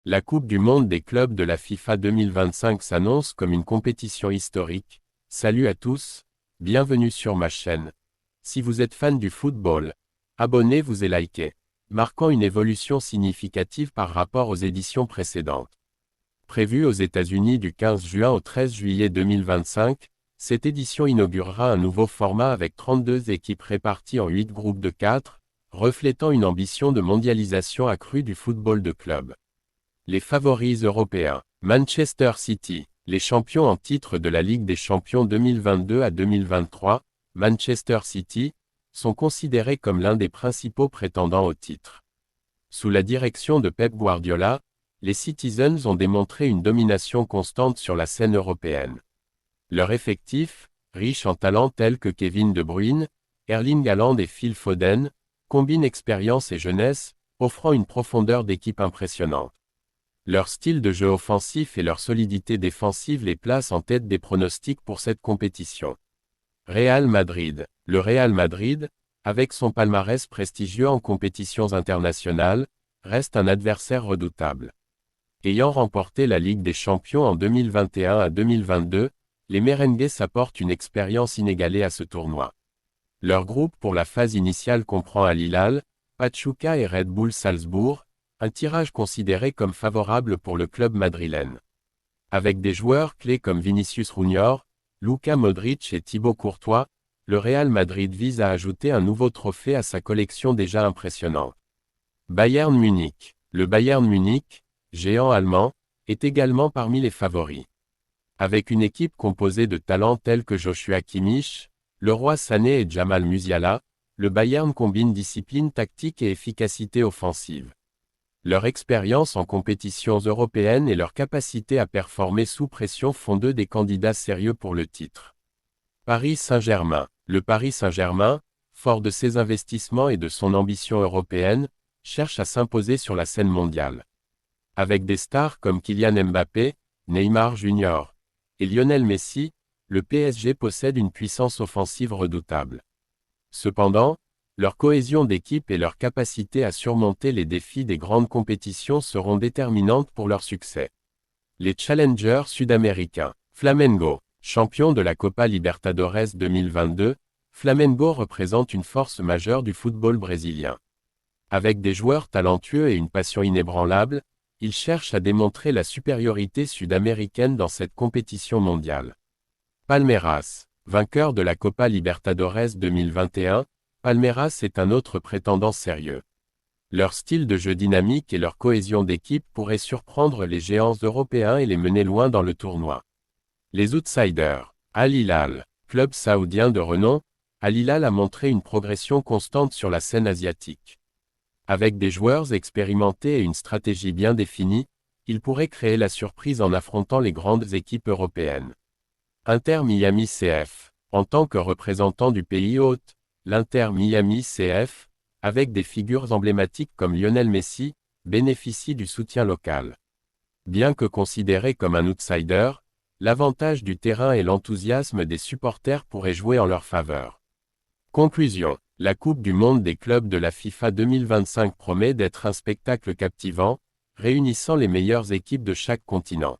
La Coupe du monde des clubs de la FIFA 2025 s'annonce comme une compétition historique. Salut à tous, bienvenue sur ma chaîne. Si vous êtes fan du football, abonnez-vous et likez, marquant une évolution significative par rapport aux éditions précédentes. Prévue aux États-Unis du 15 juin au 13 juillet 2025, cette édition inaugurera un nouveau format avec 32 équipes réparties en 8 groupes de 4, reflétant une ambition de mondialisation accrue du football de club. Les favoris européens. Manchester City, les champions en titre de la Ligue des Champions 2022 à 2023, Manchester City, sont considérés comme l'un des principaux prétendants au titre. Sous la direction de Pep Guardiola, les Citizens ont démontré une domination constante sur la scène européenne. Leur effectif, riche en talents tels que Kevin De Bruyne, Erling Haaland et Phil Foden, combine expérience et jeunesse, offrant une profondeur d'équipe impressionnante. Leur style de jeu offensif et leur solidité défensive les placent en tête des pronostics pour cette compétition. Real Madrid. Le Real Madrid, avec son palmarès prestigieux en compétitions internationales, reste un adversaire redoutable. Ayant remporté la Ligue des Champions en 2021 à 2022, les Merengues apportent une expérience inégalée à ce tournoi. Leur groupe pour la phase initiale comprend Al Hilal, Pachuca et Red Bull Salzbourg, un tirage considéré comme favorable pour le club madrilène. Avec des joueurs clés comme Vinicius Junior, Luka Modric et Thibaut Courtois, le Real Madrid vise à ajouter un nouveau trophée à sa collection déjà impressionnante. Bayern Munich. Le Bayern Munich, géant allemand, est également parmi les favoris. Avec une équipe composée de talents tels que Joshua Kimmich, Leroy Sané et Jamal Musiala, le Bayern combine discipline tactique et efficacité offensive. Leur expérience en compétitions européennes et leur capacité à performer sous pression font d'eux des candidats sérieux pour le titre. Paris Saint-Germain. Le Paris Saint-Germain, fort de ses investissements et de son ambition européenne, cherche à s'imposer sur la scène mondiale. Avec des stars comme Kylian Mbappé, Neymar Jr. et Lionel Messi, le PSG possède une puissance offensive redoutable. Cependant, leur cohésion d'équipe et leur capacité à surmonter les défis des grandes compétitions seront déterminantes pour leur succès. Les challengers sud-américains. Flamengo. Champion de la Copa Libertadores 2022, Flamengo représente une force majeure du football brésilien. Avec des joueurs talentueux et une passion inébranlable, ils cherchent à démontrer la supériorité sud-américaine dans cette compétition mondiale. Palmeiras. Vainqueur de la Copa Libertadores 2021, Palmeiras est un autre prétendant sérieux. Leur style de jeu dynamique et leur cohésion d'équipe pourraient surprendre les géants européens et les mener loin dans le tournoi. Les outsiders. Al Hilal. Club saoudien de renom, Al Hilal a montré une progression constante sur la scène asiatique. Avec des joueurs expérimentés et une stratégie bien définie, ils pourraient créer la surprise en affrontant les grandes équipes européennes. Inter Miami CF. En tant que représentant du pays hôte, l'Inter Miami CF, avec des figures emblématiques comme Lionel Messi, bénéficie du soutien local. Bien que considéré comme un outsider, l'avantage du terrain et l'enthousiasme des supporters pourraient jouer en leur faveur. Conclusion. La Coupe du monde des clubs de la FIFA 2025 promet d'être un spectacle captivant, réunissant les meilleures équipes de chaque continent.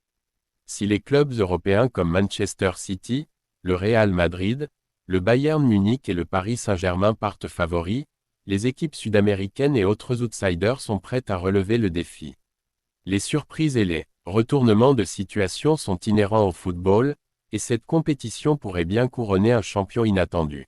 Si les clubs européens comme Manchester City, le Real Madrid, le Bayern Munich et le Paris Saint-Germain partent favoris, les équipes sud-américaines et autres outsiders sont prêtes à relever le défi. Les surprises et les retournements de situation sont inhérents au football, et cette compétition pourrait bien couronner un champion inattendu.